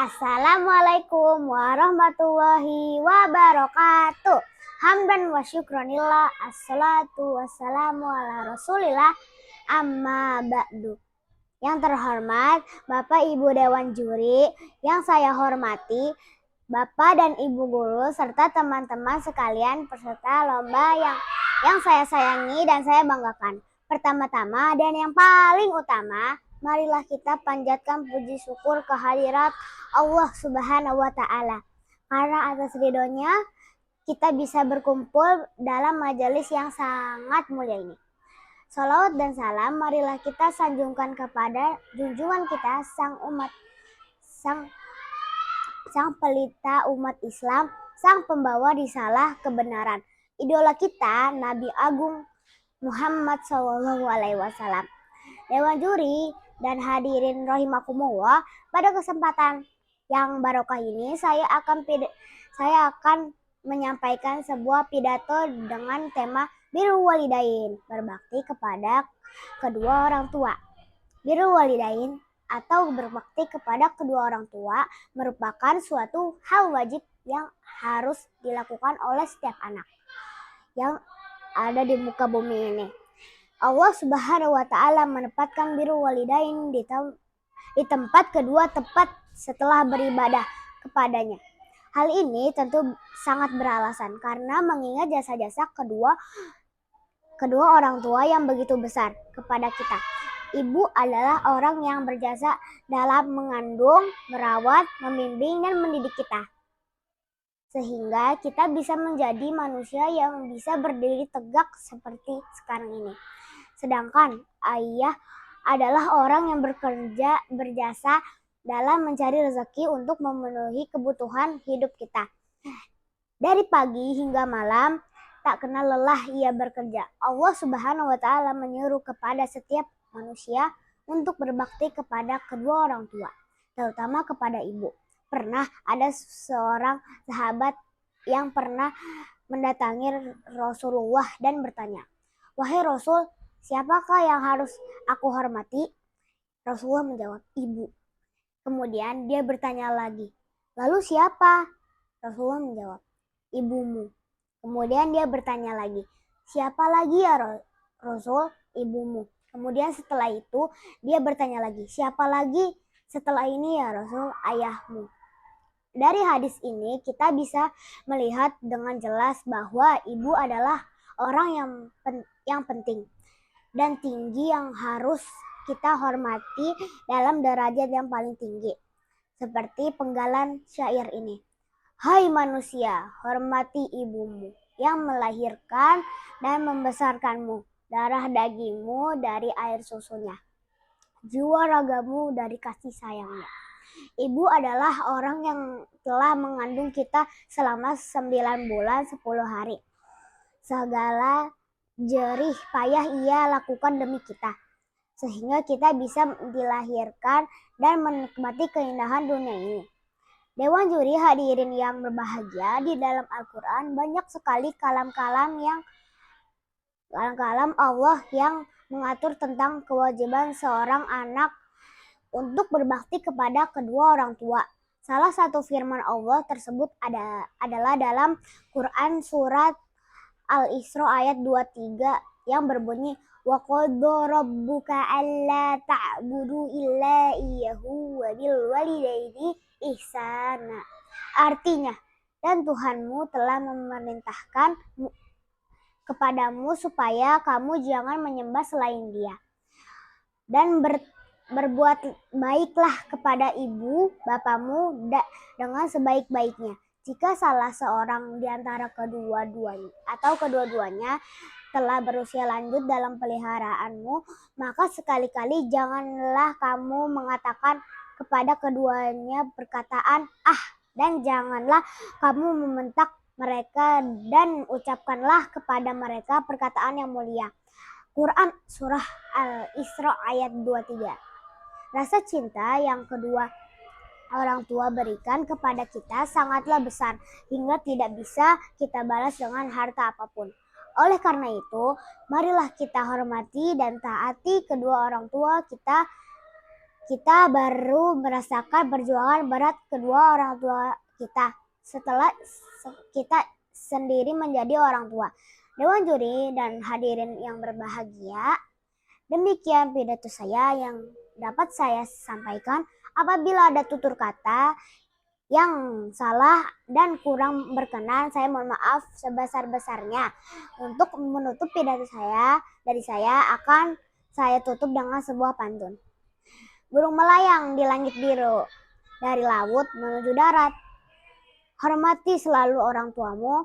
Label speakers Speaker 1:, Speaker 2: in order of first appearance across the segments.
Speaker 1: Assalamualaikum warahmatullahi wabarakatuh. Hamdan wa syukronillah. Assalatu wassalamu ala rasulillah. Amma ba'du. Yang terhormat Bapak Ibu Dewan Juri, yang saya hormati, Bapak dan Ibu Guru, serta teman-teman sekalian peserta lomba yang saya sayangi dan saya banggakan. Pertama-tama dan yang paling utama, marilah kita panjatkan puji syukur kehadirat Allah Subhanahu wa Ta'ala. Karena atas ridhonya kita bisa berkumpul dalam majelis yang sangat mulia ini. Salawat dan salam marilah kita sanjungkan kepada junjungan kita sang pelita umat Islam, sang pembawa risalah kebenaran, idola kita Nabi Agung Muhammad SAW. Dewan juri dan hadirin rahimakumullah, pada kesempatan yang barokah ini saya akan menyampaikan sebuah pidato dengan tema birrul walidain, berbakti kepada kedua orang tua. Birrul walidain atau berbakti kepada kedua orang tua merupakan suatu hal wajib yang harus dilakukan oleh setiap anak yang ada di muka bumi ini. Allah Subhanahu wa Ta'ala menempatkan birrul walidain di tempat kedua tepat setelah beribadah kepadanya. Hal ini tentu sangat beralasan karena mengingat jasa-jasa kedua orang tua yang begitu besar kepada kita. Ibu adalah orang yang berjasa dalam mengandung, merawat, membimbing, dan mendidik kita, sehingga kita bisa menjadi manusia yang bisa berdiri tegak seperti sekarang ini. Sedangkan ayah adalah orang yang berjasa dalam mencari rezeki untuk memenuhi kebutuhan hidup kita. Dari pagi hingga malam, tak kenal lelah ia bekerja. Allah Subhanahu wa Ta'ala menyuruh kepada setiap manusia untuk berbakti kepada kedua orang tua, terutama kepada ibu. Pernah ada seorang sahabat yang pernah mendatangi Rasulullah dan bertanya, "Wahai Rasul, siapakah yang harus aku hormati?" Rasulullah menjawab, "Ibu." Kemudian dia bertanya lagi, "Lalu siapa?" Rasulullah menjawab, "Ibumu." Kemudian dia bertanya lagi, "Siapa lagi ya Rasul?" "Ibumu." Kemudian setelah itu dia bertanya lagi, "Siapa lagi setelah ini ya Rasul?" "Ayahmu." Dari hadis ini kita bisa melihat dengan jelas bahwa ibu adalah orang yang penting dan tinggi yang harus kita hormati dalam derajat yang paling tinggi. Seperti penggalan syair ini. "Hai manusia, hormati ibumu yang melahirkan dan membesarkanmu, darah dagingmu dari air susunya, jiwa ragamu dari kasih sayangnya." Ibu adalah orang yang telah mengandung kita selama 9 bulan 10 hari. Segala jerih payah ia lakukan demi kita, sehingga kita bisa dilahirkan dan menikmati keindahan dunia ini. Dewan juri hadirin yang berbahagia, di dalam Al-Quran banyak sekali kalam-kalam Allah yang mengatur tentang kewajiban seorang anak untuk berbakti kepada kedua orang tua. Salah satu firman Allah tersebut adalah dalam Quran surat Al-Isra ayat 23 yang berbunyi, "Wa qadha rabbuka alla ta'budu illa iyyahu wa bil walidaini ihsana." Artinya, dan Tuhanmu telah memerintahkan kepadamu supaya kamu jangan menyembah selain Dia, dan berbuat baiklah kepada ibu bapamu dengan sebaik-baiknya. Jika salah seorang di antara kedua-duanya telah berusia lanjut dalam peliharaanmu, maka sekali-kali janganlah kamu mengatakan kepada keduanya perkataan "ah", dan janganlah kamu membentak mereka, dan ucapkanlah kepada mereka perkataan yang mulia. Quran surah Al-Isra ayat 23. Rasa cinta yang kedua orang tua berikan kepada kita sangatlah besar, hingga tidak bisa kita balas dengan harta apapun. Oleh karena itu, marilah kita hormati dan taati kedua orang tua kita kita baru merasakan perjuangan berat kedua orang tua kita setelah kita sendiri menjadi orang tua. Dewan juri dan hadirin yang berbahagia, demikian pidato saya yang dapat saya sampaikan. Apabila ada tutur kata yang salah dan kurang berkenan, saya mohon maaf sebesar-besarnya. Untuk menutup pidato saya, akan saya tutup dengan sebuah pantun. Burung melayang di langit biru, dari laut menuju darat. Hormati selalu orang tuamu,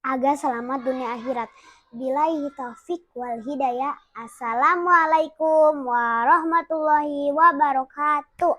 Speaker 1: agar selamat dunia akhirat. Billahi taufik wal hidayah. Assalamualaikum warahmatullahi wabarakatuh.